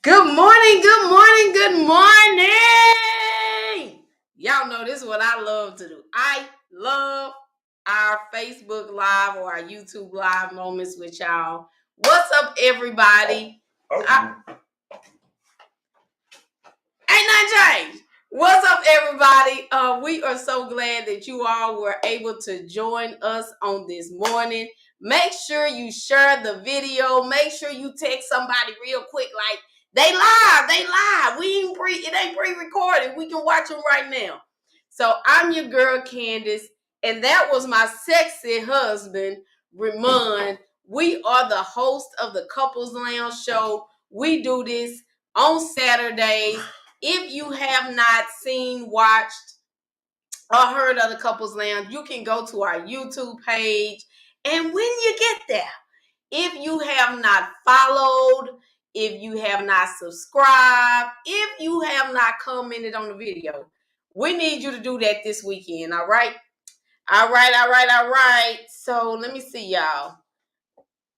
Good morning, good morning, good morning. Y'all know this is what I love to do. I love our Facebook Live or our YouTube Live moments with y'all. What's up, everybody? Ain't nothing changed. What's up, everybody? We are so glad that you all were able to join us on this morning. Make sure you share the video. Make sure you text somebody real quick, like, they live. It ain't pre-recorded. We can watch them right now. So I'm your girl Candace, and that was my sexy husband, Ramon. We are the host of the Couples Lounge show. We do this on Saturdays. If you have not seen, watched, or heard of the Couples Lounge, you can go to our YouTube page. And when you get there, if you have not followed, if you have not subscribed, if you have not commented on the video, we need you to do that this weekend, all right? All right. So let me see, y'all.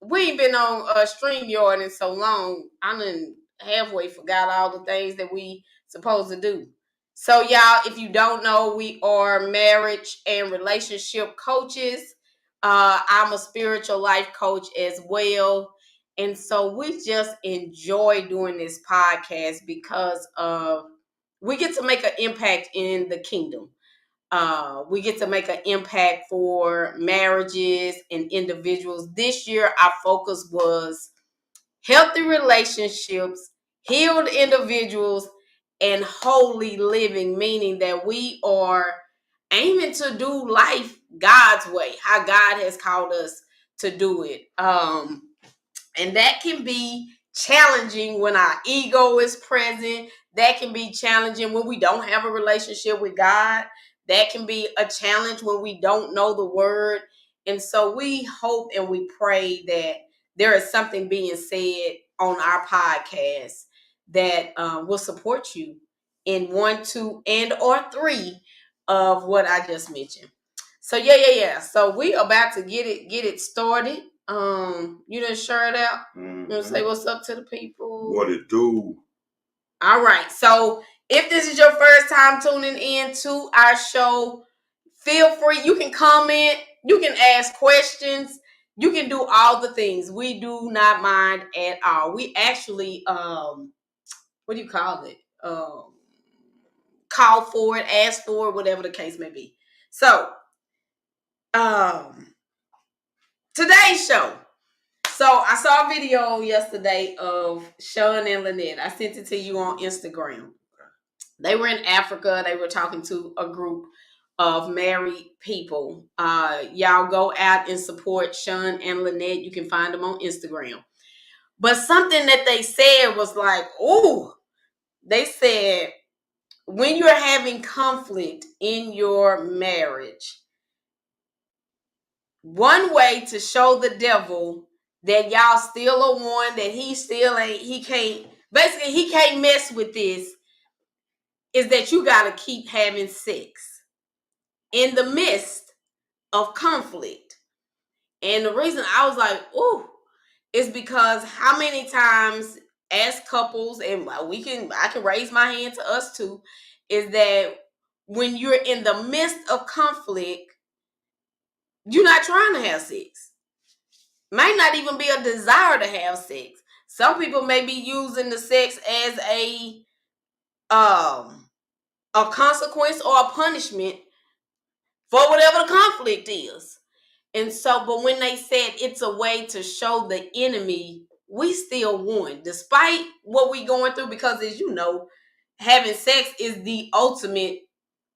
We ain't been on StreamYard in so long. I done halfway forgot all the things that we supposed to do. So, y'all, if you don't know, we are marriage and relationship coaches. I'm a spiritual life coach as well. And so we just enjoy doing this podcast because we get to make an impact in the kingdom. We get to make an impact for marriages and individuals. This year, our focus was healthy relationships, healed individuals, and holy living, meaning that we are aiming to do life God's way, how God has called us to do it. And that can be challenging when our ego is present. That can be challenging when we don't have a relationship with God. That can be a challenge when we don't know the word. And so we hope and we pray that there is something being said on our podcast that will support you in 1, 2, and or 3 of what I just mentioned. So yeah. So we about to get it started. You done share it out. You wanna say what's up to the people? What it do? All right. So if this is your first time tuning in to our show, feel free. You can comment. You can ask questions. You can do all the things. We do not mind at all. We actually, what do you call it? Call for it, ask for it, whatever the case may be. So, today's show. So I saw a video yesterday of Sean and Lynette. I sent it to you on Instagram. They were in Africa. They were talking to a group of married people. Y'all go out and support Sean and Lynette. You can find them on Instagram. But something that they said was like, ooh, they said, when you're having conflict in your marriage, one way to show the devil that y'all still are one, that he can't mess with this, is that you got to keep having sex in the midst of conflict. And the reason I was like, ooh, is because how many times as couples, and I can raise my hand to us too, is that when you're in the midst of conflict, you're not trying to have sex. Might not even be a desire to have sex. Some people may be using the sex as a consequence or a punishment for whatever the conflict is. And so, but when they said it's a way to show the enemy we still won, despite what we going through, because as you know, having sex is the ultimate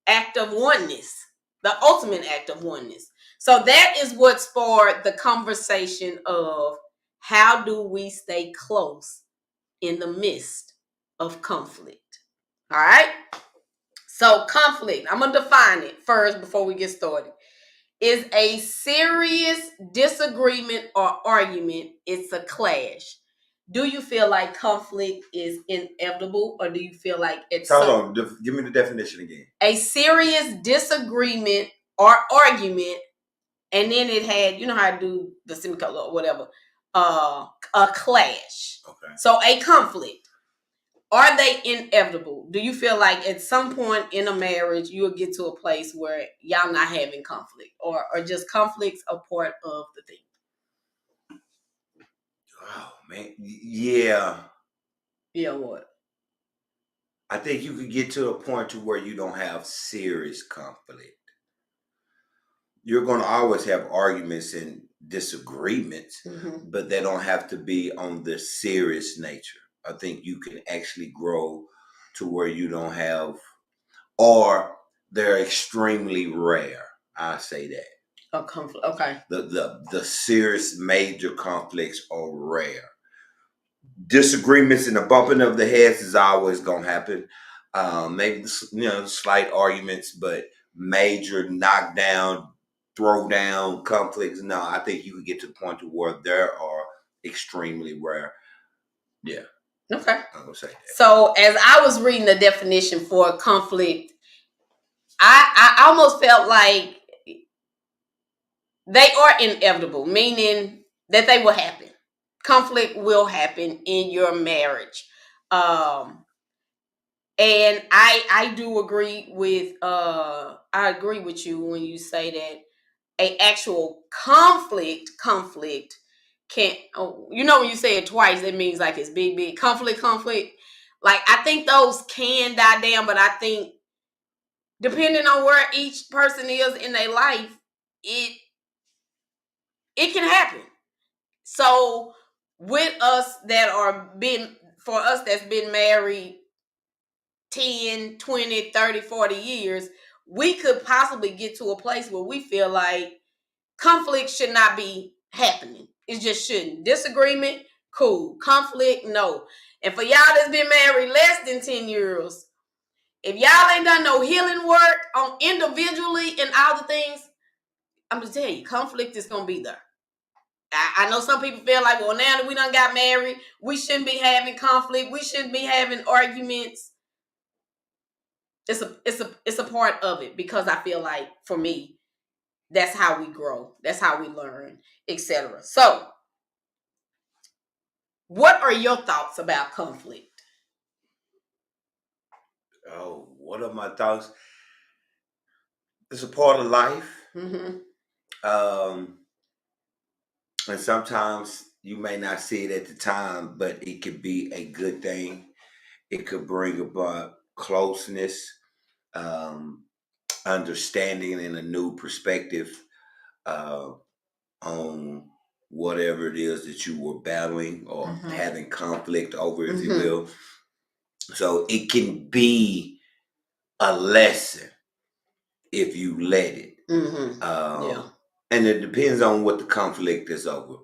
act of oneness. The ultimate act of oneness. So that is what sparked the conversation of how do we stay close in the midst of conflict. All right. So conflict, I'm going to define it first before we get started, is a serious disagreement or argument. It's a clash. Do you feel like conflict is inevitable, or do you feel like it's... Hold on, give me the definition again. A serious disagreement or argument, and then it had, you know how I do the semicolon or whatever, a clash. Okay. So a conflict. Are they inevitable? Do you feel like at some point in a marriage you will get to a place where y'all not having conflict, or just conflicts a part of the thing? Oh man, yeah. Yeah, what? I think you could get to a point to where you don't have serious conflict. You're going to always have arguments and disagreements, but they don't have to be on the serious nature. I think you can actually grow to where you don't have, or they're extremely rare. I say that. A conflict. Okay. The serious major conflicts are rare. Disagreements and the bumping of the heads is always gonna happen. Maybe slight arguments, but major knockdown, throw down conflicts. No, I think you can get to the point to where there are extremely rare. Yeah. Okay. I'm gonna say that. So as I was reading the definition for conflict, I almost felt like they are inevitable, meaning that they will happen. Conflict will happen in your marriage. And I do agree with I agree with you when you say that a actual conflict can't, oh, you know, when you say it twice, it means like it's big conflict. Like I think those can die down, but I think depending on where each person is in their life, it can happen. So with us that are been for us that's been married 10, 20, 30, 40 years, we could possibly get to a place where we feel like conflict should not be happening. It just shouldn't. Disagreement, cool. Conflict, no. And for y'all that's been married less than 10 years, if y'all ain't done no healing work on individually and all the things, I'm just telling you, conflict is gonna be there. I know some people feel like, well, now that we done got married, we shouldn't be having conflict. We shouldn't be having arguments. It's a part of it, because I feel like for me, that's how we grow. That's how we learn, etc. So, what are your thoughts about conflict? Oh, what are my thoughts? It's a part of life. And sometimes you may not see it at the time, but it could be a good thing. It could bring about closeness, um, understanding, and a new perspective uh, on whatever it is that you were battling or having conflict over, if you will. So it can be a lesson if you let it. Yeah. And it depends on what the conflict is over.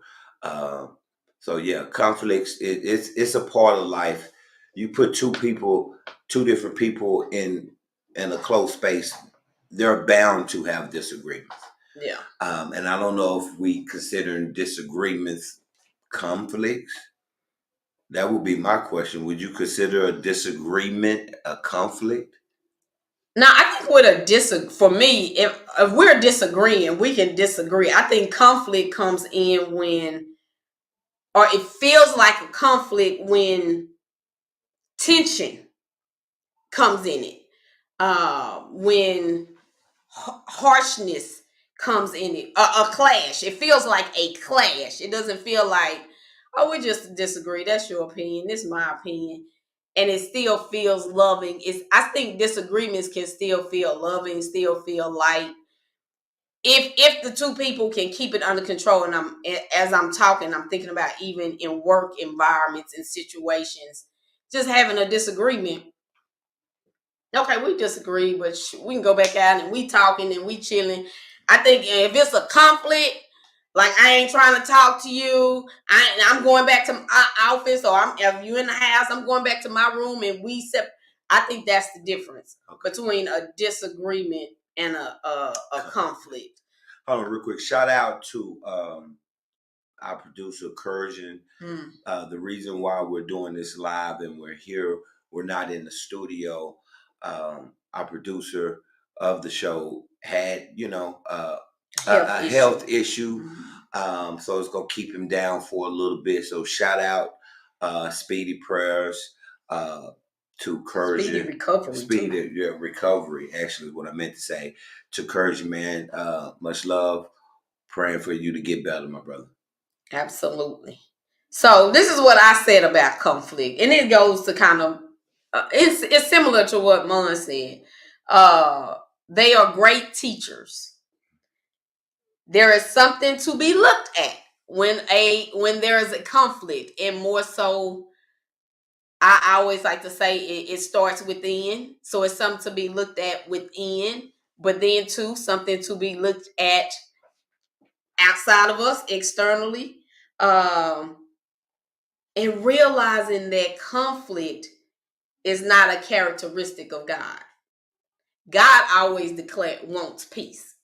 So yeah, conflicts, it's a part of life. You put two different people in a close space, they're bound to have disagreements. Yeah. And I don't know if we consider disagreements conflicts. That would be my question. Would you consider a disagreement a conflict? Now, I think with for me, if we're disagreeing, we can disagree. I think conflict comes in when, or it feels like a conflict when tension comes in it. When harshness comes in it, a clash. It feels like a clash. It doesn't feel like, oh, we just disagree. That's your opinion. This is my opinion. And it still feels loving. I think disagreements can still feel loving, still feel light. If the two people can keep it under control. And as I'm talking, I'm thinking about even in work environments and situations, just having a disagreement. Okay, we disagree, but we can go back out and we talking and we chilling. I think if it's a conflict, like I ain't trying to talk to you, I'm going back to my office, or if you in the house, I'm going back to my room and I think that's the difference between a disagreement and a conflict. Hold on, real quick. Shout out to our producer, Cursion. The reason why we're doing this live and we're here, we're not in the studio. Our producer of the show had, a health issue. So it's going to keep him down for a little bit. So shout out, speedy prayers. to encourage speedy recovery. Recovery. Actually, what I meant to say, to encourage you, man. Much love. Praying for you to get better, my brother. Absolutely. So this is what I said about conflict, and it goes to kind of it's similar to what Mon said. They are great teachers. There is something to be looked at when there is a conflict, and more so, I always like to say it starts within. So it's something to be looked at within, but then too something to be looked at outside of us, externally. Um, and realizing that conflict is not a characteristic of God. God always wants peace.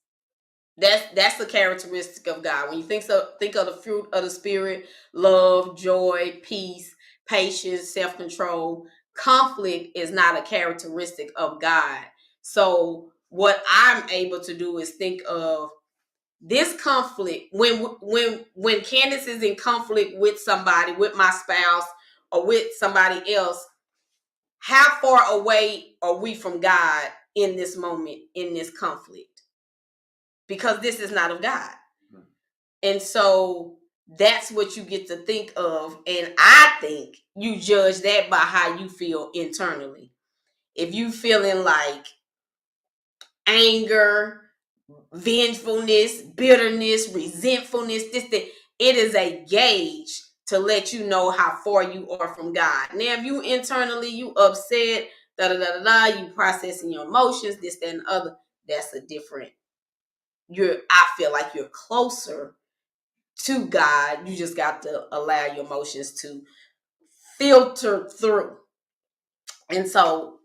That's the characteristic of God. When you think of the fruit of the spirit: love, joy, peace, patience, self-control. Conflict is not a characteristic of God. So what I'm able to do is think of this conflict when Candace is in conflict with somebody, with my spouse or with somebody else. How far away are we from God in this moment, in this conflict? Because this is not of God. And so that's what you get to think of. And I think you judge that by how you feel internally. If you feeling like anger, vengefulness, bitterness, resentfulness, it is a gauge to let you know how far you are from God. Now, if you internally, you upset, you processing your emotions, this, that, and other, that's a different. I feel like you're closer to God. You just got to allow your emotions to filter through. And so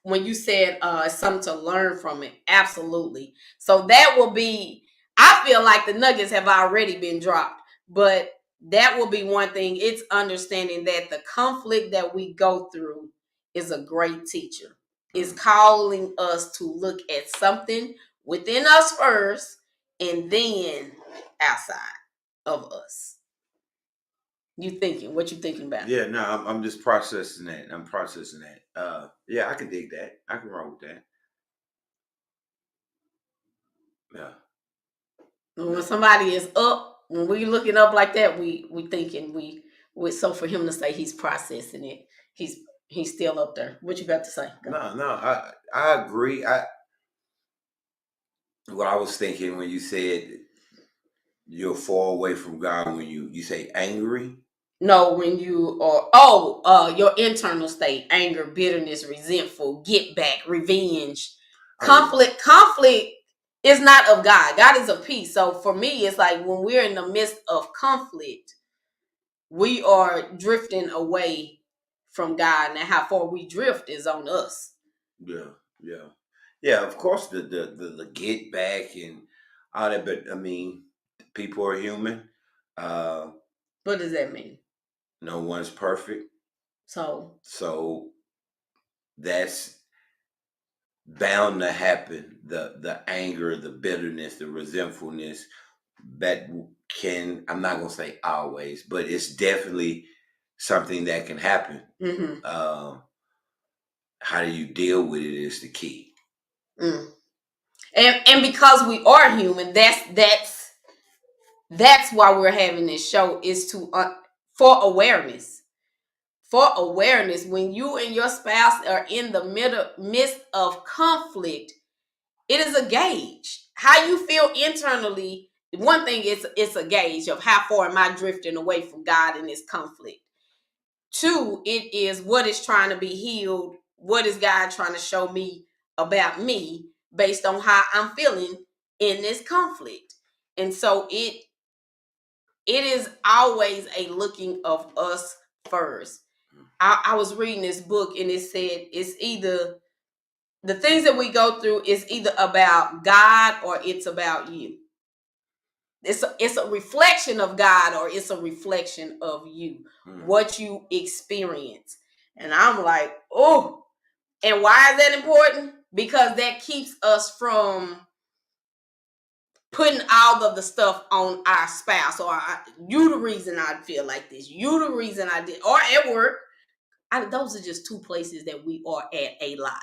when you said something to learn from it, absolutely. So that will be, I feel like the nuggets have already been dropped, but that will be one thing. It's understanding that the conflict that we go through is a great teacher. It's calling us to look at something within us first and then outside of us. What you thinking about? Yeah, no, I'm just processing that. I'm processing that. Yeah, I can dig that. I can roll with that. Yeah. When somebody is up, when we looking up like that, we thinking so for him to say he's processing it, he's still up there. What you got to say? No, I agree. What I was thinking when you said you're far away from God, when you say angry. No, when you are your internal state: anger, bitterness, resentful, get back, revenge, conflict. Conflict is not of God. God is of peace. So for me, it's like when we're in the midst of conflict, we are drifting away from God. Now, how far we drift is on us. Yeah. Of course, the get back and all that, but I mean, people are human. What does that mean? No one's perfect. So that's bound to happen. The anger, the bitterness, the resentfulness, that can, I'm not gonna say always, but it's definitely something that can happen. Mm-hmm. How do you deal with it is the key. And because we are human, that's why we're having this show, is to for awareness. For awareness, when you and your spouse are in the midst of conflict, it is a gauge. How you feel internally. One thing is, it's a gauge of how far am I drifting away from God in this conflict. Two, it is what is trying to be healed. What is God trying to show me about me based on how I'm feeling in this conflict? And so it is always a looking of us first. I was reading this book and it said it's either the things that we go through is either about God or it's about you. It's a reflection of God or it's a reflection of you, what you experience. And I'm like, oh, and why is that important? Because that keeps us from putting all of the stuff on our spouse or you the reason I feel like this, you the reason I did, or at work, those are just two places that we are at a lot.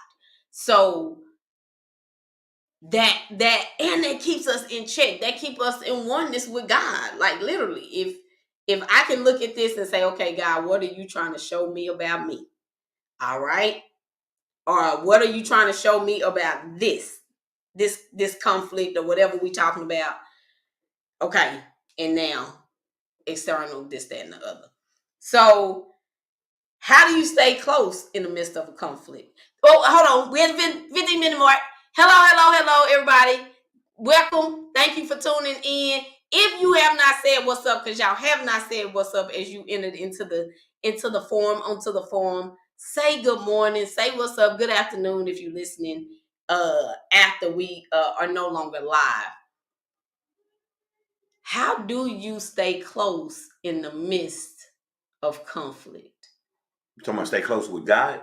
So that keeps us in check. That keeps us in oneness with God. Like literally, if I can look at this and say, okay, God, what are you trying to show me about me? All right. Or what are you trying to show me about this conflict or whatever we talking about? Okay. And now external, this, that, and the other. So how do you stay close in the midst of a conflict? Oh, hold on. We have 15 minutes more. Hello, everybody. Welcome. Thank you for tuning in. If you have not said what's up, because y'all have not said what's up as you entered onto the forum, say good morning, say what's up, good afternoon if you're listening after we are no longer live. How do you stay close in the midst of conflict? You talking about stay close with God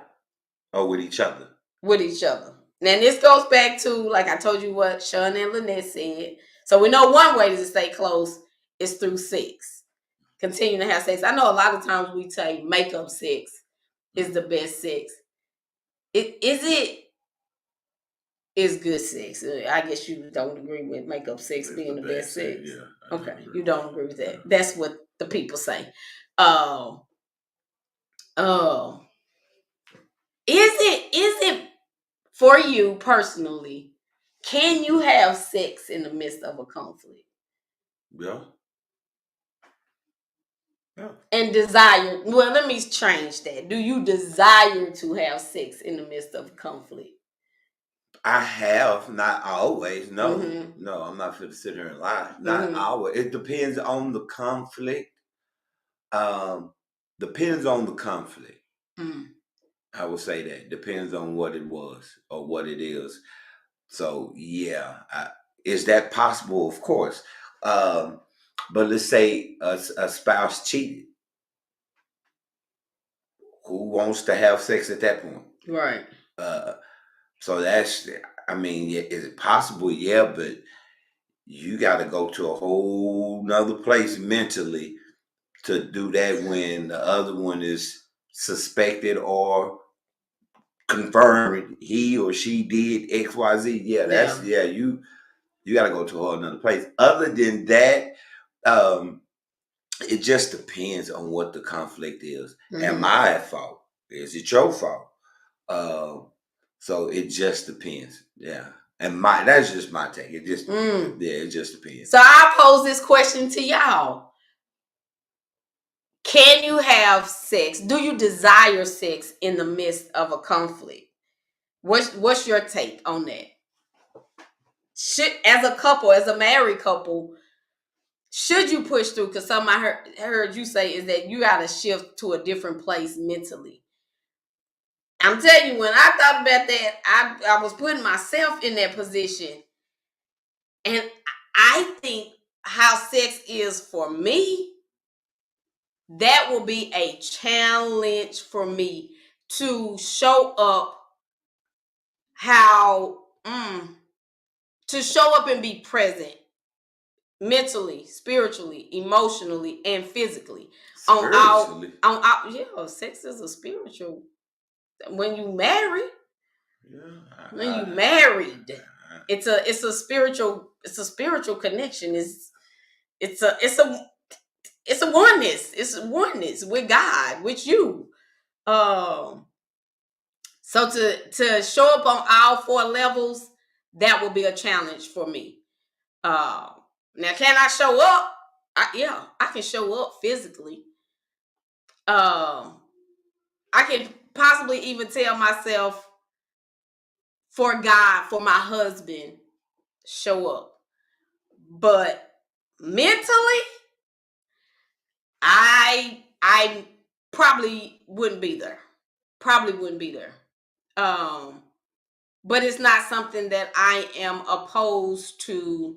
or with each other? With each other. Now this goes back to, like I told you, what Sean and Lynette said. So we know one way to stay close is through sex. Continue to have sex. I know a lot of times we say makeup sex is the best sex. Is good sex. I guess you don't agree with makeup sex being the best sex. Yeah. Okay, you don't agree with that. That's what the people say. Is it for you personally? Can you have sex in the midst of a conflict? Yeah. Yeah. And desire. Well, let me change that. Do you desire to have sex in the midst of conflict? I have, not always. No, no, I'm not going to sit here and lie. Not always. It depends on the conflict. Depends on the conflict. I would say that depends on what it was or what it is. So yeah, is that possible? Of course. But let's say a spouse cheated. Who wants to have sex at that point? Right. So that's, I mean, is it possible? Yeah, but you got to go to a whole nother place mentally to do that when the other one is suspected or confirmed he or she did XYZ. Yeah, that's you got to go to a whole nother place. Other than that, it just depends on what the conflict is. Am I at fault? Is it your fault? So it just depends. Yeah. And that's just my take. It just it just depends. So I pose this question to y'all. Can you have sex? Do you desire sex in the midst of a conflict? What's your take on that? As a couple, as a married couple, should you push through? Because something I heard you say is that you got to shift to a different place mentally. I'm telling you, when I thought about that, I was putting myself in that position. And I think how sex is for me, that will be a challenge for me to show up to show up and be present mentally, spiritually, emotionally, and physically. Spiritually? Sex is a spiritual. When you marry, when you married, it's a spiritual connection. It's a oneness. It's oneness with God, with you. So to show up on all four levels, that will be a challenge for me. Now, can I show up? I can show up physically. I can possibly even tell myself, for God, for my husband, show up. But mentally, I probably wouldn't be there. But it's not something that I am opposed to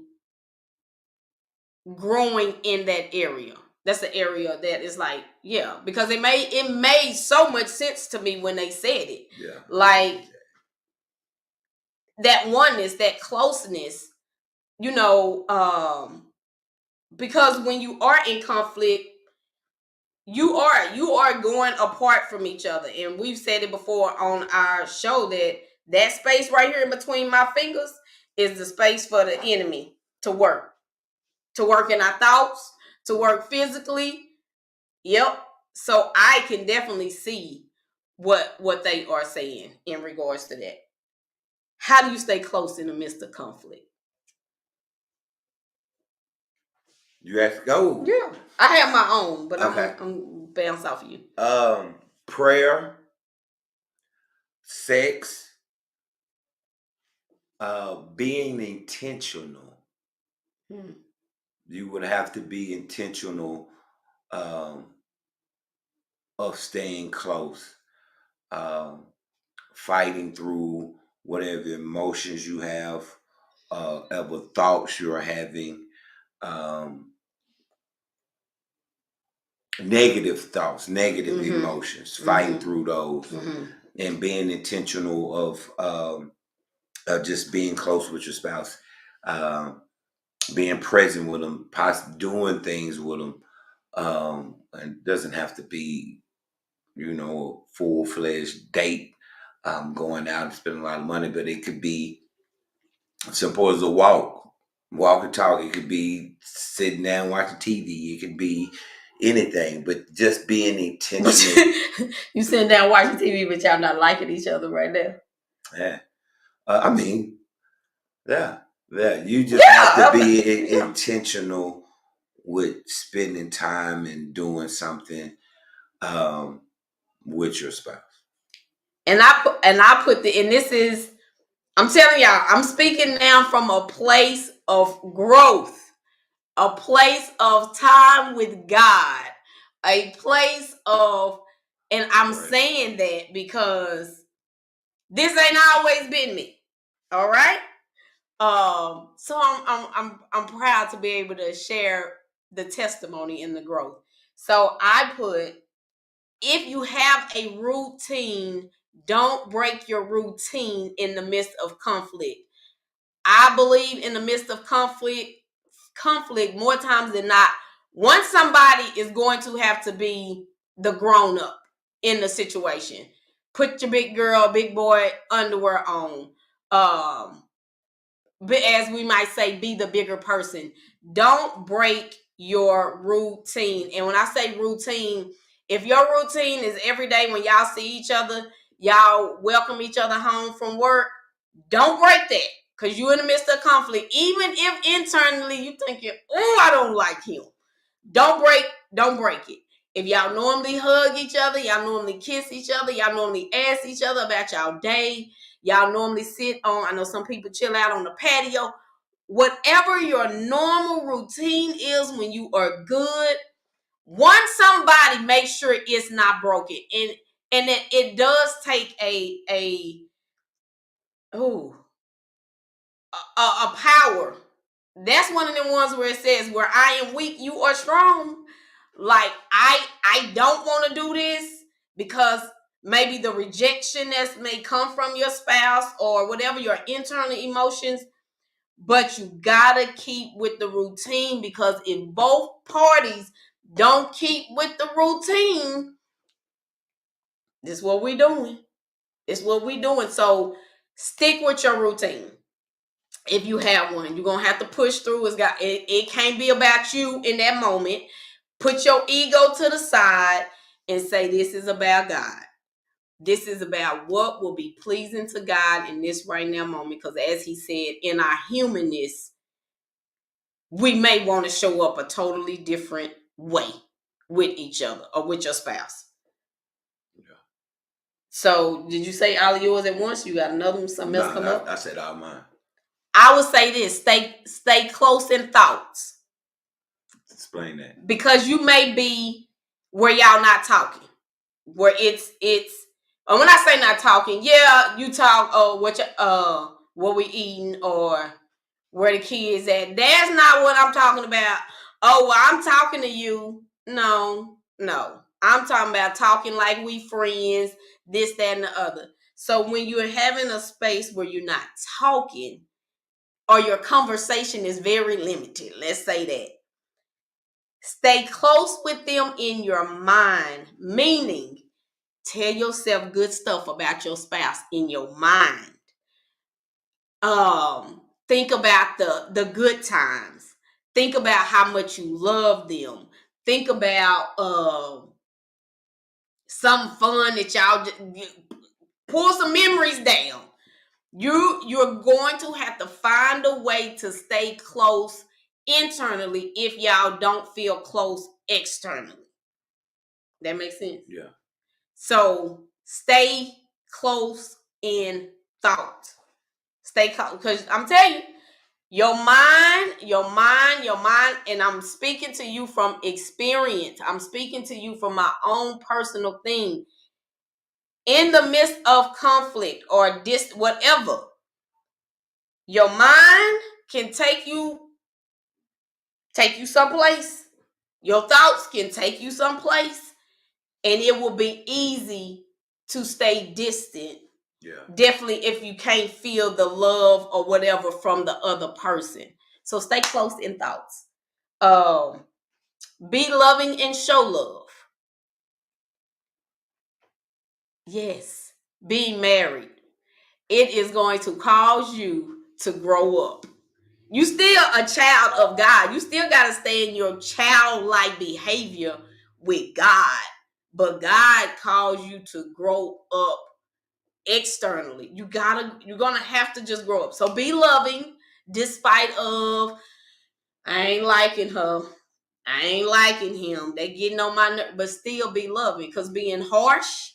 growing in that area. That's the area that is like, yeah, because it made so much sense to me when they said it. Yeah. Like that oneness, that closeness, because when you are in conflict, you are going apart from each other. And we've said it before on our show that space right here in between my fingers is the space for the enemy to work in our thoughts, to work physically. Yep. So I can definitely see what they are saying in regards to that. How do you stay close in the midst of conflict? You have to go. Yeah, I have my own, but Okay. I'm bounce off of you. Prayer, sex, being intentional. You would have to be intentional of staying close, fighting through whatever emotions you have, ever thoughts you're having, negative thoughts, negative emotions, fighting through those, and being intentional of just being close with your spouse, being present with them, possibly doing things with them. And it doesn't have to be, a full-fledged date, going out and spending a lot of money, but it could be simple as a walk and talk. It could be sitting down watching TV. It could be anything, but just being intentional. You sitting down watching TV, but y'all not liking each other right now. Yeah. I mean, yeah. You just have to be intentional with spending time and doing something with your spouse. And I put this is, I'm telling y'all, I'm speaking now from a place of growth, a place of time with God, a place of, and I'm saying that because this ain't always been me. All right. So I'm proud to be able to share the testimony in the growth. So I put, if you have a routine, don't break your routine in the midst of conflict. I believe in the midst of conflict more times than not, once somebody is going to have to be the grown up in the situation. Put your big girl, big boy underwear on. But as we might say, be the bigger person. Don't break your routine. And when I say routine, if your routine is every day when y'all see each other, y'all welcome each other home from work, don't break that. Because you're in the midst of conflict. Even if internally you thinking, oh, I don't like him. Don't break it. If y'all normally hug each other, y'all normally kiss each other, y'all normally ask each other about y'all day, y'all normally sit on, I know some people chill out on the patio. Whatever your normal routine is when you are good, once somebody makes sure it's not broken. And it does take a power. That's one of them ones where it says, where I am weak, you are strong. Like, I don't want to do this because maybe the rejection that may come from your spouse or whatever your internal emotions, but you gotta keep with the routine, because if both parties don't keep with the routine, this is what we're doing. So stick with your routine. If you have one, you're gonna have to push through. It can't be about you in that moment. Put your ego to the side and say, this is about God. This is about what will be pleasing to God in this right now moment. Because as he said, in our humanness, we may want to show up a totally different way with each other or with your spouse. Yeah. So did you say all of yours at once? You got another one, something else come up? I said all mine. I would say this: stay close in thoughts. Explain that. Because you may be where y'all not talking, where it's when I say not talking, yeah, you talk, what we eating or where the kids at. That's not what I'm talking about. Oh, well, I'm talking to you. No. I'm talking about talking like we friends, this, that, and the other. So when you're having a space where you're not talking, or your conversation is very limited, let's say that, Stay close with them in your mind, meaning tell yourself good stuff about your spouse in your mind. Think about the good times. Think about how much you love them. Think about some fun that y'all pull some memories down. You're going to have to find a way to stay close internally if y'all don't feel close externally. That makes sense? Yeah. So stay close in thought. Stay close, because I'm telling you, your mind, and I'm speaking to you from experience. I'm speaking to you from my own personal thing. In the midst of conflict or whatever, your mind can take you someplace. Your thoughts can take you someplace, and it will be easy to stay distant. Yeah. Definitely if you can't feel the love or whatever from the other person. So stay close in thoughts. Be loving and show love. Yes, being married, it is going to cause you to grow up. You still a child of God. You still got to stay in your childlike behavior with God. But God calls you to grow up externally. You're gonna have to just grow up. So be loving despite of, I ain't liking her, I ain't liking him, they getting on my nerve, but still be loving. Because being harsh,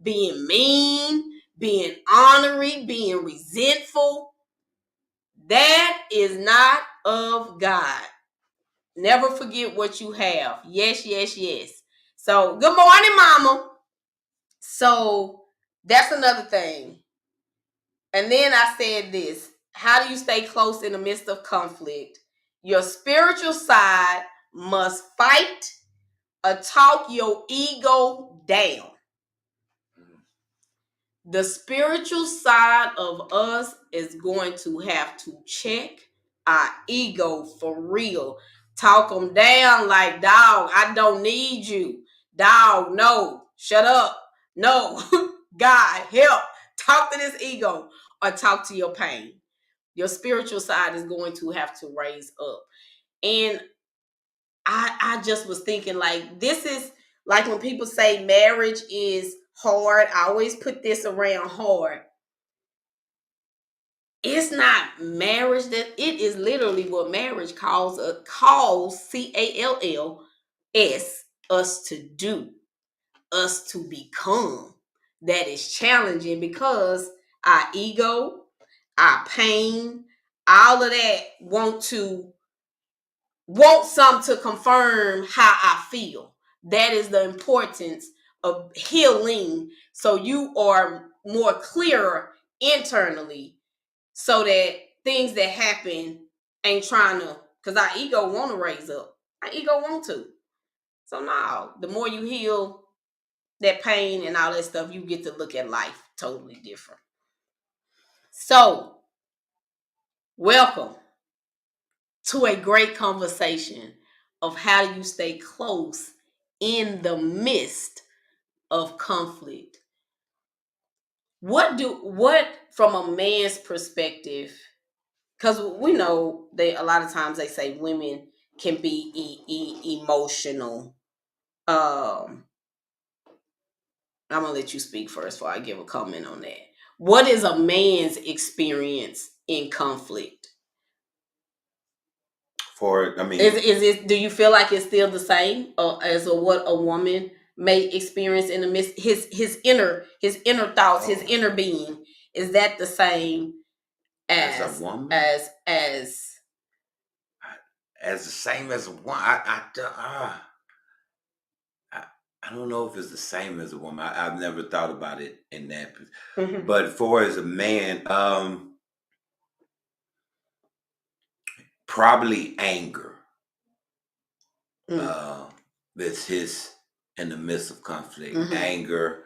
being mean, being ornery, being resentful, that is not of God. Never forget what you have. Yes, yes, yes. So good morning, mama. So that's another thing. And then I said this: how do you stay close in the midst of conflict? Your spiritual side must fight or talk your ego down. The spiritual side of us is going to have to check our ego for real. Talk them down like, dog, I don't need you. Dog, no, shut up. No, God, help. Talk to this ego or talk to your pain. Your spiritual side is going to have to raise up. And I just was thinking, like, this is like when people say marriage is hard. I always put this around hard. It's not marriage, that it is literally what marriage calls CALLS us to do, us to become. That is challenging because our ego, our pain, all of that want some to confirm how I feel. That is the importance of healing, so you are more clearer internally, so that things that happen ain't trying to, because our ego want to raise up. Our ego want to. So now, the more you heal that pain and all that stuff, you get to look at life totally different. So, welcome to a great conversation of how do you stay close in the midst of conflict. What from a man's perspective, because we know a lot of times they say women can be emotional. I'm gonna let you speak first before I give a comment on that. What is a man's experience in conflict? Is it? Do you feel like it's still the same as what a woman may experience in the midst, his inner thoughts, his inner being? Is that the same as a woman? As the same as a woman? I don't know if it's the same as a woman. I've never thought about it in that. Mm-hmm. But for as a man, probably anger. That's his in the midst of conflict. Mm-hmm. Anger.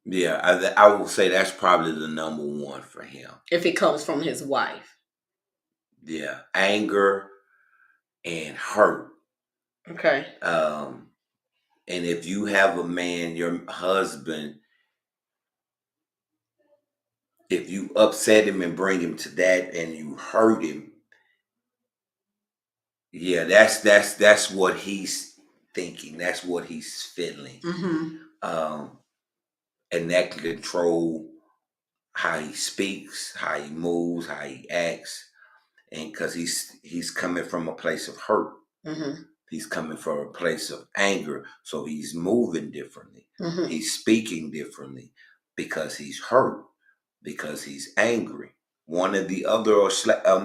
Yeah, I will say that's probably the number one for him. If it comes from his wife. Yeah, anger. and hurt. Okay. And if you have a man, your husband, if you upset him and bring him to that and you hurt him, yeah, that's what he's thinking. That's what he's feeling. Um, and that can control how he speaks, how he moves, how he acts, and because he's coming from a place of hurt. He's coming from a place of anger, so he's moving differently. He's speaking differently because he's hurt, because he's angry. One or the other, or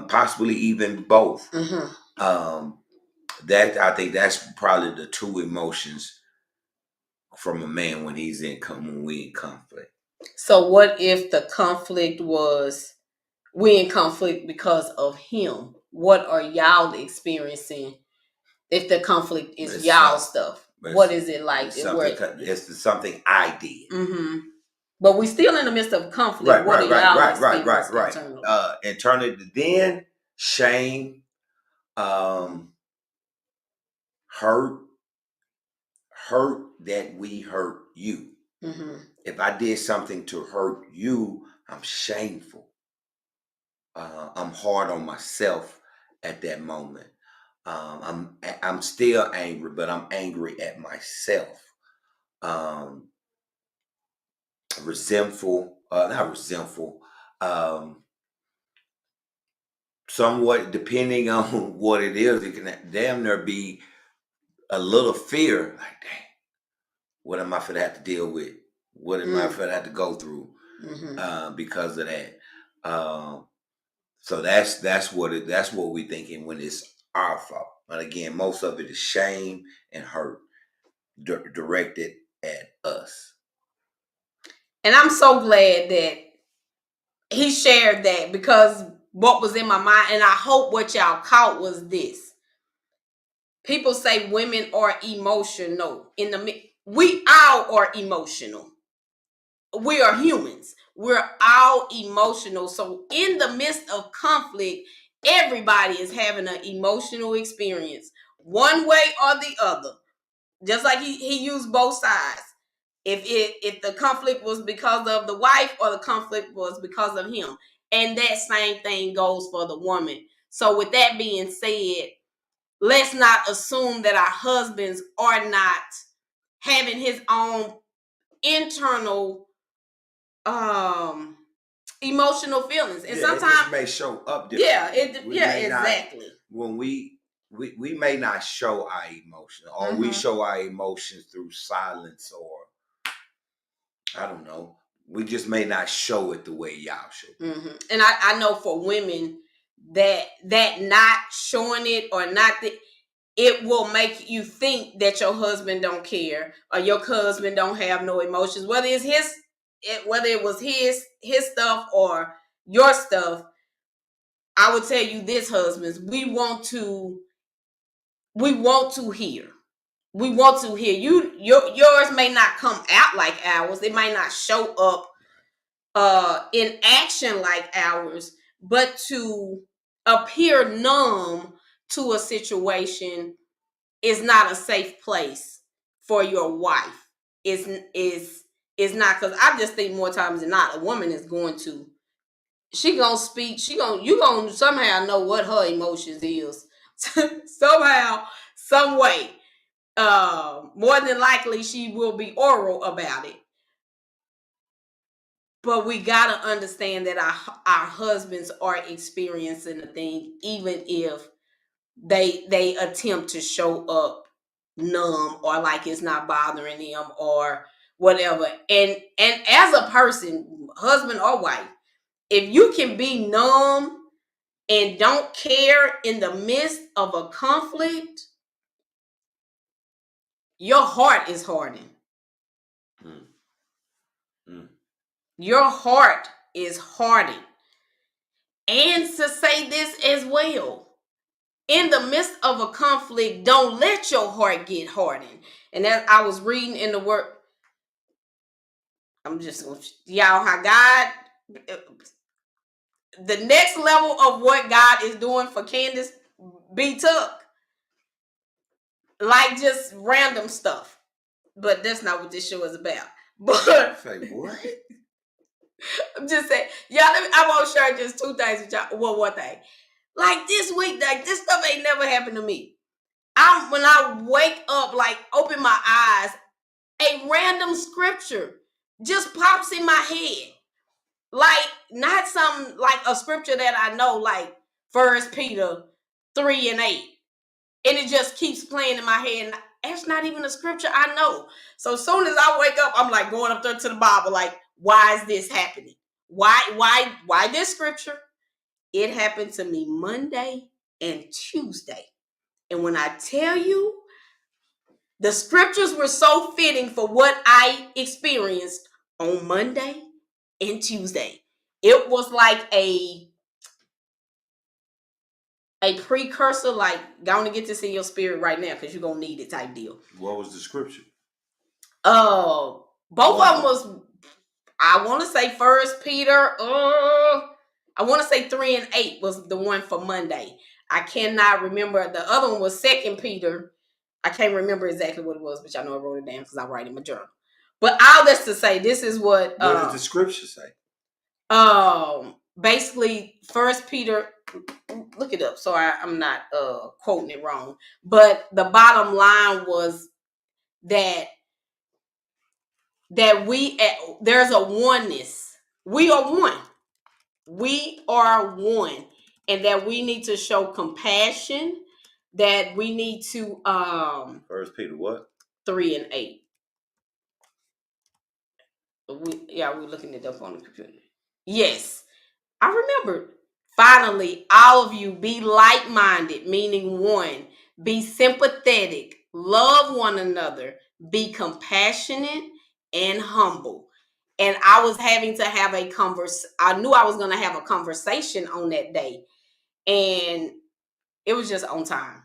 possibly even both. That I think that's probably the two emotions from a man when we in conflict. So what if the conflict was we in conflict because of him? What are y'all experiencing if the conflict is y'all stuff? What is it like? It's something I did. But we still in the midst of conflict. Right. Internally, then shame, hurt that we hurt you. If I did something to hurt you, I'm shameful. I'm hard on myself at that moment. I'm still angry, but I'm angry at myself. Resentful, not resentful. Somewhat depending on what it is, it can damn near be a little fear. Like, dang, what am I gonna have to deal with? What am I gonna have to go through because of that? So that's what we're thinking when it's our fault. But again, most of it is shame and hurt directed at us. And I'm so glad that he shared that, because what was in my mind, and I hope what y'all caught was this. People say women are emotional. We all are emotional. We are humans. We're all emotional. So in the midst of conflict, everybody is having an emotional experience, one way or the other. Just like he used both sides. If the conflict was because of the wife, or the conflict was because of him. And that same thing goes for the woman. So with that being said, let's not assume that our husbands are not having his own internal emotional feelings. And sometimes it may show up differently. Exactly. When we may not show our emotion, or we show our emotions through silence, or I don't know. We just may not show it the way y'all show it. And I know for women that not showing it, or not that, it will make you think that your husband don't care, or your husband don't have no emotions, whether it was his stuff or your stuff. I would tell you this, husbands, we want to hear. We want to hear you. Yours may not come out like ours. It might not show up in action like ours, but to appear numb to a situation is not a safe place for your wife. Is not, because I just think more times than not, a woman is going to, she gonna speak, you gonna somehow know what her emotions is. Somehow, some way. More than likely she will be oral about it. But we gotta understand that our husbands are experiencing the thing, even if they attempt to show up numb, or like it's not bothering them, or whatever. And as a person, husband or wife, if you can be numb and don't care in the midst of a conflict, your heart is hardened. Your heart is hardened. And to say this as well, in the midst of a conflict, don't let your heart get hardened. And as I was reading in the word, I'm just going to, y'all, how God, the next level of what God is doing for Candace B. Tuck, like just random stuff. But that's not what this show is about. But say what? I'm just saying, y'all. I want to share just two things with y'all. Well, one thing, like this week, like this stuff ain't never happened to me. When I wake up, like open my eyes, a random scripture just pops in my head. Like not some like a scripture that I know, like 1 Peter 3:8. And it just keeps playing in my head. And that's not even a scripture I know. So as soon as I wake up, I'm like going up there to the Bible, like, why is this happening? Why this scripture? It happened to me Monday and Tuesday. And when I tell you, the scriptures were so fitting for what I experienced on Monday and Tuesday. It was like a precursor, like going to get this in your spirit right now because you're gonna need it type deal. What was the scripture? Both of them was, I want to say 1 Peter. I want to say 3:8 was the one for Monday. I cannot remember. The other one was 2 Peter. I can't remember exactly what it was, but y'all know I wrote it down because I write in my journal. But all this to say, this is what. What did the scripture say? Basically, 1 Peter. Look it up, so I'm not quoting it wrong. But the bottom line was that there's a oneness. We are one. We are one, and that we need to show compassion. That we need to 1 Peter what? 3:8. We're looking it up on the computer. Yes, I remembered. Finally, all of you be like-minded, meaning one. Be sympathetic. Love one another. Be compassionate and humble. And I was having to have I knew I was going to have a conversation on that day. And it was just on time.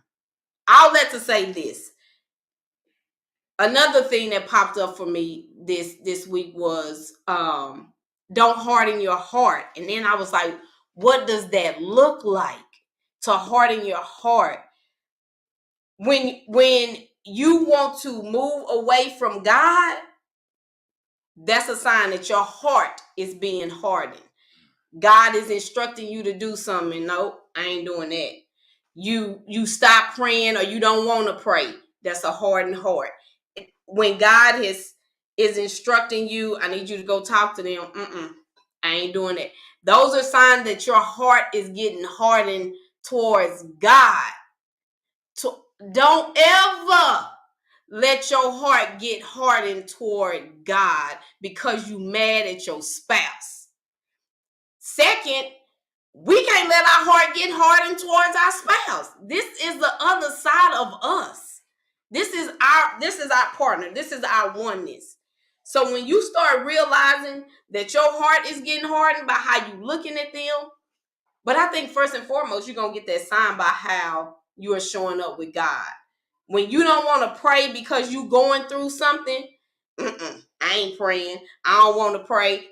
All that to say this. Another thing that popped up for me this week was don't harden your heart. And then I was like, what does that look like, to harden your heart? When you want to move away from God, that's a sign that your heart is being hardened. God is instructing you to do something. No, I ain't doing that. You stop praying or you don't want to pray. That's a hardened heart. When God is instructing you, I need you to go talk to them. I ain't doing it. Those are signs that your heart is getting hardened towards God. Don't ever let your heart get hardened toward God because you mad at your spouse. Second, we can't let our heart get hardened towards our spouse. This is the other side of us. This is our partner. This is our oneness. So when you start realizing that your heart is getting hardened by how you looking at them, but I think first and foremost, you're going to get that sign by how you are showing up with God. When you don't want to pray because you going through something, I ain't praying. I don't want to pray.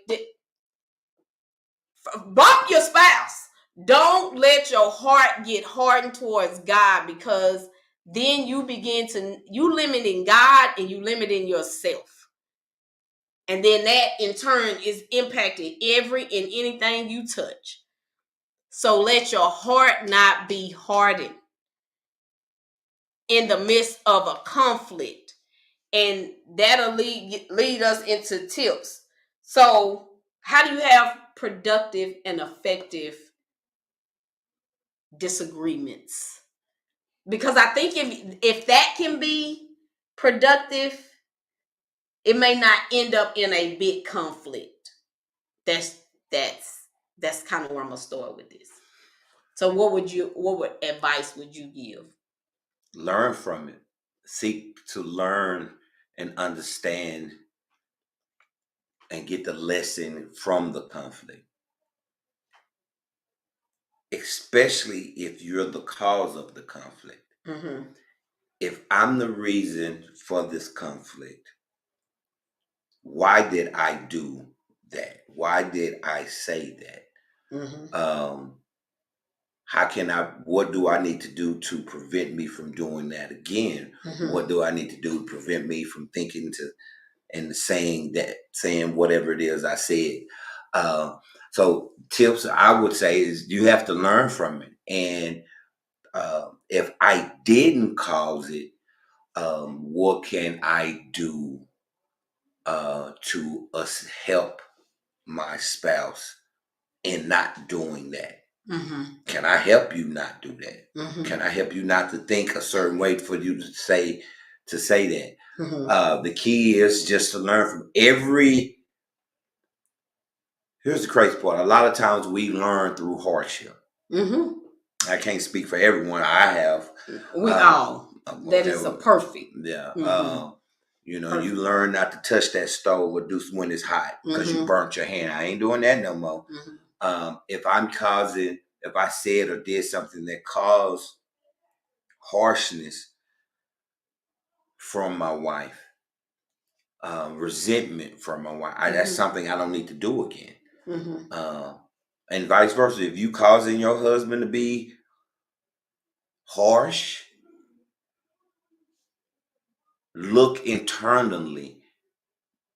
Bump your spouse. Don't let your heart get hardened towards God, because then you limiting God and you limiting yourself. And then that in turn is impacting every and anything you touch. So let your heart not be hardened in the midst of a conflict. And that'll lead us into tips. So how do you have productive and effective disagreements? Because I think if that can be productive, it may not end up in a big conflict. That's kind of where I'm gonna start with this. So what advice would you give? Learn from it. Seek to learn and understand and get the lesson from the conflict. Especially if you're the cause of the conflict. Mm-hmm. If I'm the reason for this conflict, why did I do that? Why did I say that? Mm-hmm. what do I need to do to prevent me from doing that again? What do I need to do to prevent me from thinking and saying whatever it is I said? So tips I would say is you have to learn from it. And if I didn't cause it, what can I do to help my spouse in not doing that? Can I help you not do that? Can I help you not to think a certain way for you to say that? The key is just to learn from every. Here's the crazy part. A lot of times we learn through hardship. I can't speak for everyone. I have. We all. That is a perfect. Yeah. You know, you learn not to touch that stove when it's hot because you burnt your hand. I ain't doing that no more. If I said or did something that caused harshness from my wife, resentment from my wife, that's something I don't need to do again. And vice versa. If you causing your husband to be harsh, look internally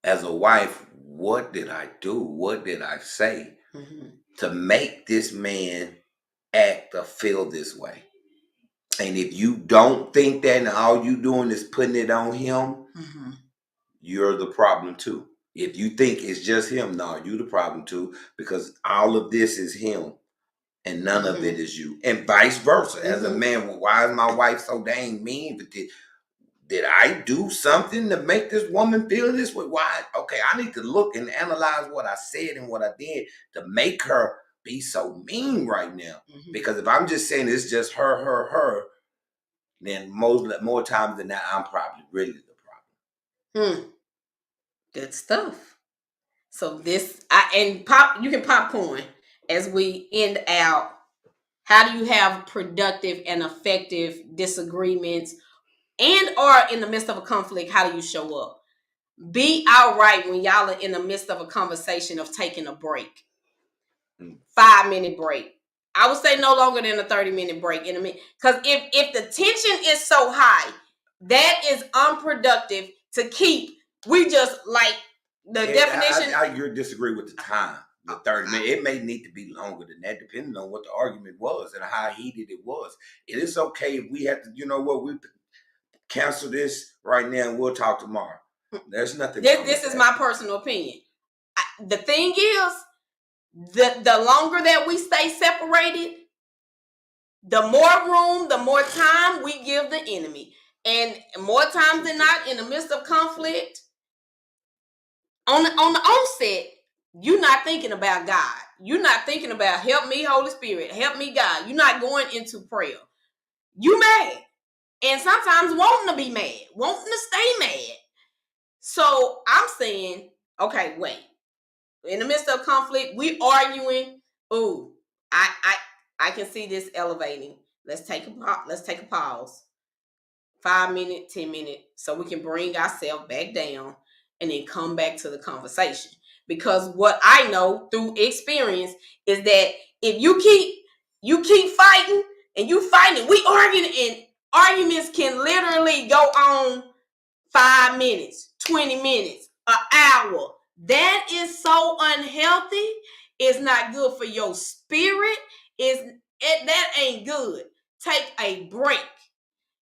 as a wife. What did I do? What did I say to make this man act or feel this way? And if you don't think that and all you doing is putting it on him, you're the problem too. If you think it's just him, no, you the problem too, because all of this is him and none of it is you. And vice versa. As a man, well, why is my wife so dang mean? But did I do something to make this woman feel this way? Why? Okay, I need to look and analyze what I said and what I did to make her be so mean right now. Because if I'm just saying it's just her, then more times than that, I'm probably really the problem. Good stuff. So you can popcorn as we end out. How do you have productive and effective disagreements and or in the midst of a conflict? How do you show up? Be outright when y'all are in the midst of a conversation of taking a break. 5-minute break. I would say no longer than a 30-minute break in a minute. Because if the tension is so high, that is unproductive to keep. We just like the definition. I disagree with the time. The 30 minutes. It may need to be longer than that, depending on what the argument was and how heated it was. It is okay if we have to, you know what, we cancel this right now and we'll talk tomorrow. There's nothing. This is my personal opinion. The thing is, the longer that we stay separated, the more room, the more time we give the enemy. And more times than not, in the midst of conflict, on the onset, you're not thinking about God. You're not thinking about help me, Holy Spirit, help me, God. You're not going into prayer. You mad. And sometimes wanting to be mad, wanting to stay mad. So I'm saying, okay, wait. In the midst of conflict, we arguing. Ooh, I can see this elevating. Let's take a pause. 5 minutes, 10 minutes, so we can bring ourselves back down and then come back to the conversation. Because what I know through experience is that if you keep fighting and you fighting, we arguing, and arguments can literally go on 5 minutes, 20 minutes, an hour. That is so unhealthy. It's not good for your spirit. That ain't good. Take a break.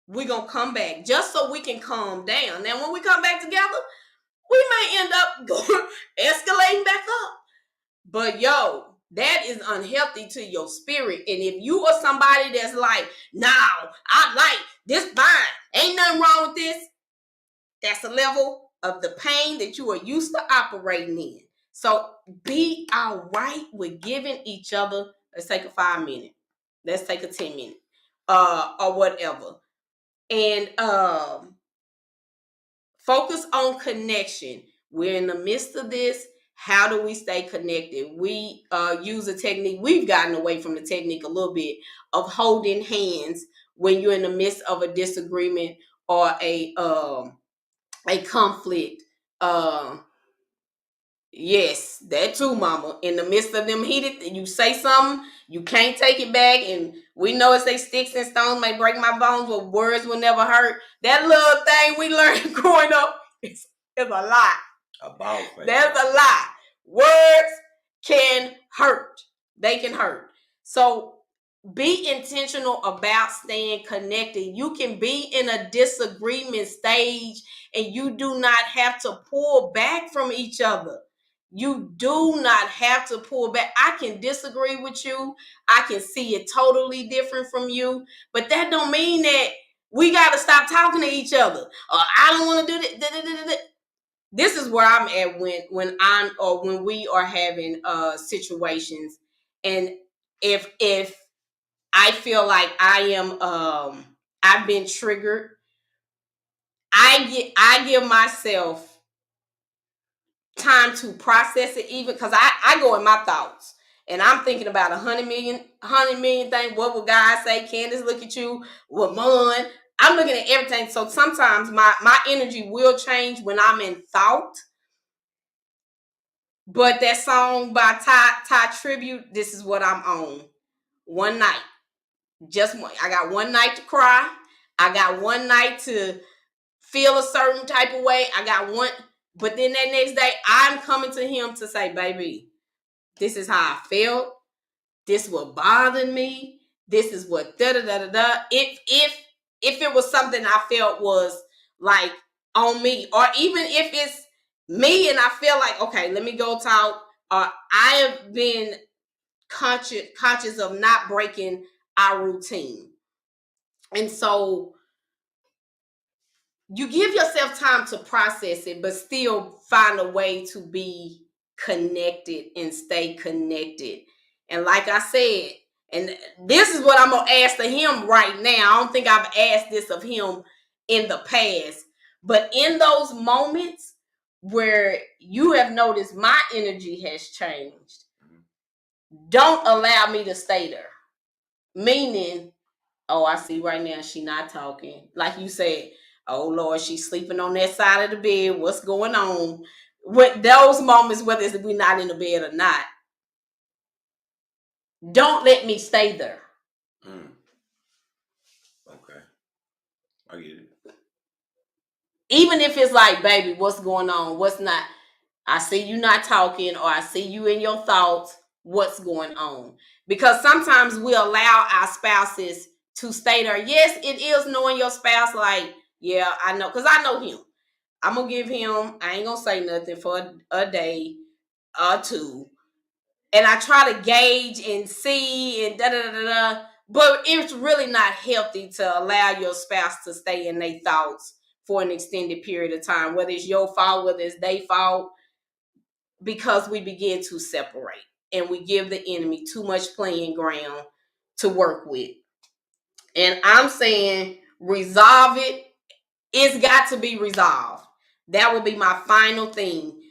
We're going to come back just so we can calm down. Now, when we come back together, we may end up escalating back up. But that is unhealthy to your spirit. And if you are somebody that's like, no, I like this fine, ain't nothing wrong with this, that's a level of the pain that you are used to operating in. So be all right with giving each other, let's take a 5 minute, let's take a 10 minute, or whatever. And focus on connection. We're in the midst of this. How do we stay connected? We use a technique. We've gotten away from the technique a little bit of holding hands when you're in the midst of a disagreement or a conflict. Yes, that too, mama. In the midst of them heated, you say something, You can't take it back. And we know it say sticks and stones may break my bones, but words will never hurt. That little thing we learned growing up is a lie. There's a lie. Words can hurt. They can hurt. So be intentional about staying connected. You can be in a disagreement stage and you do not have to pull back from each other. You do not have to pull back. I can disagree with you. I can see it totally different from you. But that don't mean that we got to stop talking to each other. Or I don't want to do that. This is where I'm at when we are having situations. And if I feel like I am I've been triggered, I give myself time to process it, even because I go in my thoughts and I'm thinking about 100 million things. What will God say? Candace, look at you. Ramon, I'm looking at everything. So sometimes my energy will change when I'm in thought. But that song by Ty Tribute, this is what I'm on. One night. Just one. I got one night to cry. I got one night to feel a certain type of way. I got one. But then that next day, I'm coming to him to say, baby, this is how I felt. This what bothered me. This is what da-da-da-da-da. If it was something I felt was like on me, or even if it's me and I feel like, okay, let me go talk, or I have been conscious of not breaking our routine. And so you give yourself time to process it, but still find a way to be connected and stay connected. And like I said, and this is what I'm going to ask of him right now. I don't think I've asked this of him in the past, but in those moments where you have noticed my energy has changed, don't allow me to stay there. Meaning, oh, I see right now she not talking. Like you said, oh Lord, she's sleeping on that side of the bed. What's going on? With those moments, whether it's we not in the bed or not, don't let me stay there. Okay. I get it. Even if it's like, baby, what's going on? What's not? I see you not talking, or I see you in your thoughts. What's going on? Because sometimes we allow our spouses to stay there. Yes, it is knowing your spouse, like, yeah, I know, because I know him. I'm going to give him, I ain't going to say nothing for a day or two. And I try to gauge and see and da-da-da-da. But it's really not healthy to allow your spouse to stay in their thoughts for an extended period of time, whether it's your fault, whether it's their fault, because we begin to separate and we give the enemy too much playing ground to work with. And I'm saying resolve it. It's got to be resolved. That will be my final thing.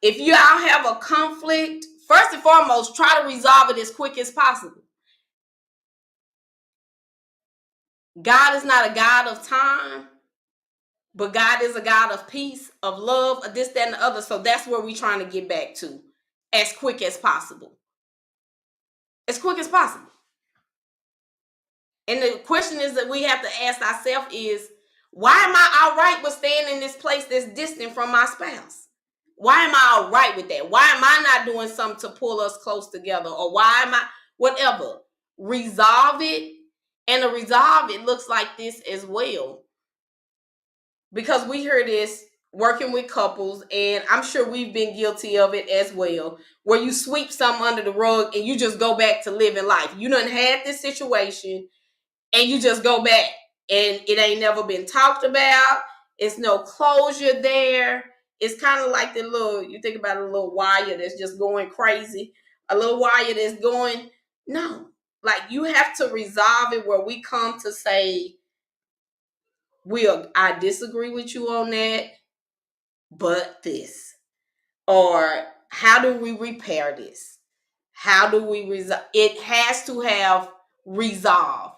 If y'all have a conflict, first and foremost, try to resolve it as quick as possible. God is not a God of time, but God is a God of peace, of love, of this, that, and the other. So that's where we're trying to get back to as quick as possible. As quick as possible. And the question is that we have to ask ourselves is, why am I all right with staying in this place that's distant from my spouse? Why am I all right with that? Why am I not doing something to pull us close together? Or why am I, whatever. Resolve it. And to resolve it looks like this as well. Because we hear this working with couples, and I'm sure we've been guilty of it as well, where you sweep something under the rug and you just go back to living life. You done had this situation and you just go back and it ain't never been talked about. It's no closure there. It's kind of like the little, you think about a little wire that's just going crazy, a little wire that's going, no, like you have to resolve it where we come to say, I disagree with you on that, but this, or how do we repair this? How do we resolve? It has to have resolve.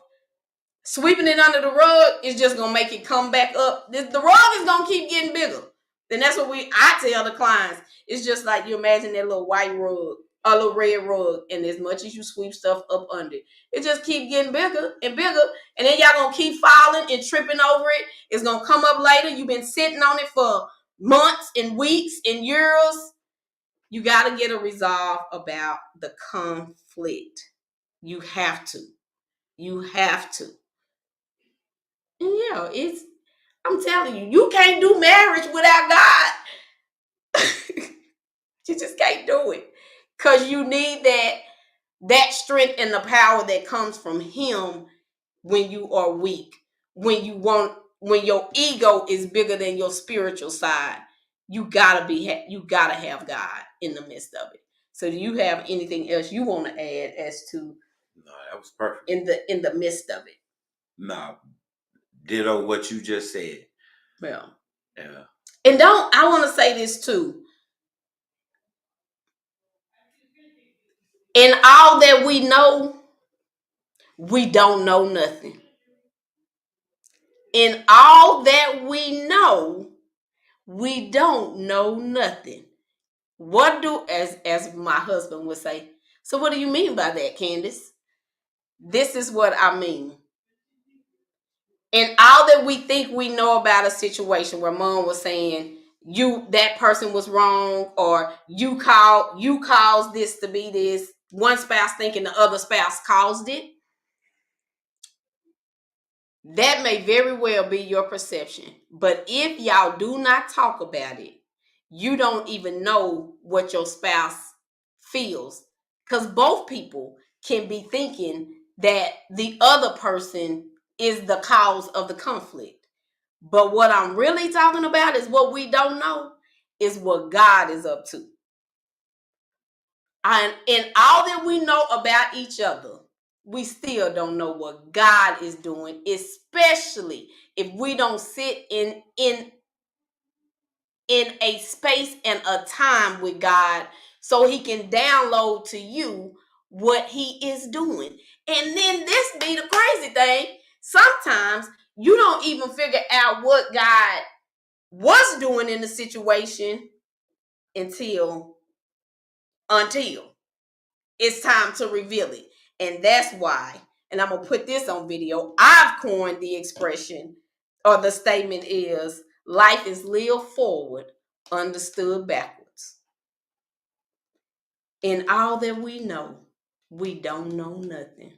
Sweeping it under the rug is just gonna make it come back up. The rug is gonna keep getting bigger. Then that's what I tell the clients. It's just like you imagine that little white rug a little red rug, and as much as you sweep stuff up under it just keep getting bigger and bigger, and then y'all gonna keep falling and tripping over it. It's gonna come up later. You've been sitting on it for months and weeks and years. You got to get a resolve about the conflict. You have to. You have to. And yeah, I'm telling you, you can't do marriage without God. You just can't do it. Because you need that strength and the power that comes from Him when you are weak. When your ego is bigger than your spiritual side. You gotta have God in the midst of it. So do you have anything else you want to add as to No, that was perfect. in the midst of it? No. Ditto what you just said. Well. Yeah. And I want to say this too. In all that we know, we don't know nothing. In all that we know, we don't know nothing. What do, as my husband would say, so what do you mean by that, Candace? This is what I mean. And all that we think we know about a situation where Mom was saying, that person was wrong, or you caused this to be this, one spouse thinking the other spouse caused it. That may very well be your perception. But if y'all do not talk about it, you don't even know what your spouse feels. Because both people can be thinking that the other person is the cause of the conflict. But what I'm really talking about is what we don't know is what God is up to. And all that we know about each other, we still don't know what God is doing, especially if we don't sit in a space and a time with God so He can download to you what He is doing. And then this be the crazy thing. Sometimes you don't even figure out what God was doing in the situation until it's time to reveal it. And that's why, and I'm going to put this on video, I've coined the expression, or the statement is, life is lived forward, understood backwards. In all that we know, we don't know nothing.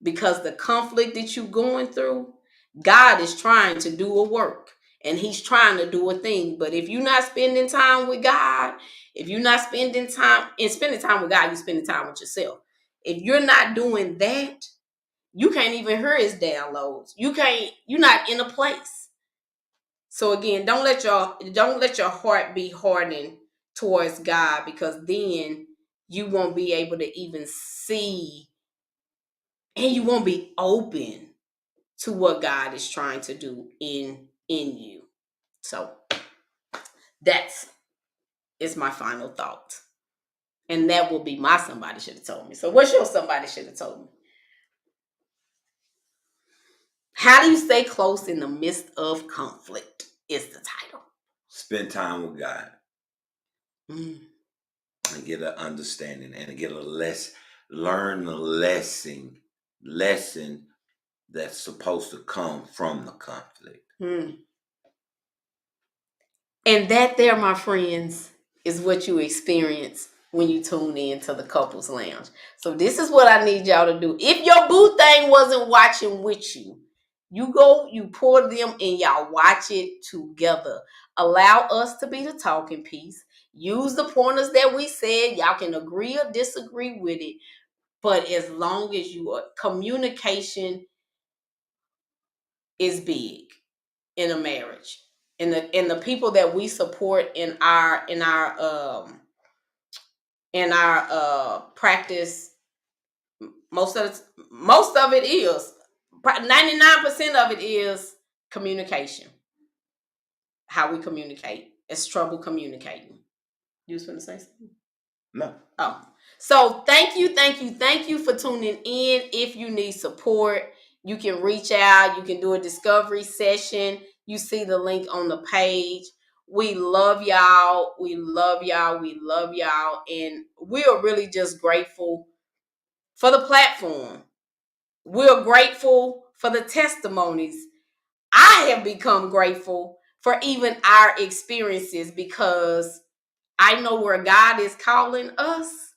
Because the conflict that you're going through, God is trying to do a work. And He's trying to do a thing. But if you're not spending time with God, if you're not spending time with God, you're spending time with yourself. If you're not doing that, you can't even hear His downloads. You're not in a place. So again, don't let your heart be hardened towards God, because then you won't be able to even see, and you won't be open to what God is trying to do in you. So is my final thought. And that will be my somebody should have told me. So what's your somebody should have told me? How do you stay close in the midst of conflict is the title. Spend time with God. And get an understanding, and get learn the lesson that's supposed to come from the conflict. And that there, my friends, is what you experience when you tune in to the Couples Lounge. So this is what I need y'all to do. If your boo thing wasn't watching with you, you go, you pour them, and y'all watch it together. Allow us to be the talking piece. Use the pointers that we said. Y'all can agree or disagree with it. But as long as communication is big in a marriage. And the people that we support in our practice, most of it is 99% of it is communication. How we communicate. It's trouble communicating. You was going to say something? No. Oh, so thank you for tuning in. If you need support, you can reach out. You can do a discovery session. You see the link on the page. We love y'all. We love y'all. We love y'all. And we are really just grateful for the platform. We're grateful for the testimonies. I have become grateful for even our experiences because I know where God is calling us.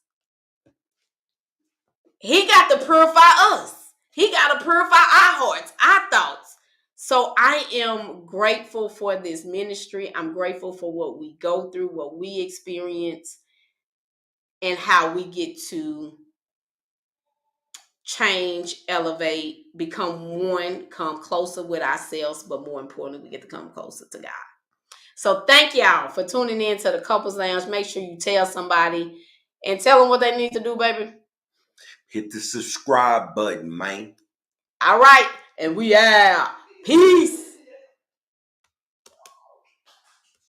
He got to purify us. He got to purify our hearts, our thoughts. So I am grateful for this ministry. I'm grateful for what we go through, what we experience, and how we get to change, elevate, become one, come closer with ourselves, but more importantly, we get to come closer to God. So thank y'all for tuning in to the Couples Lounge. Make sure you tell somebody and tell them what they need to do, baby. Hit the subscribe button, man. All right. And we out. Peace.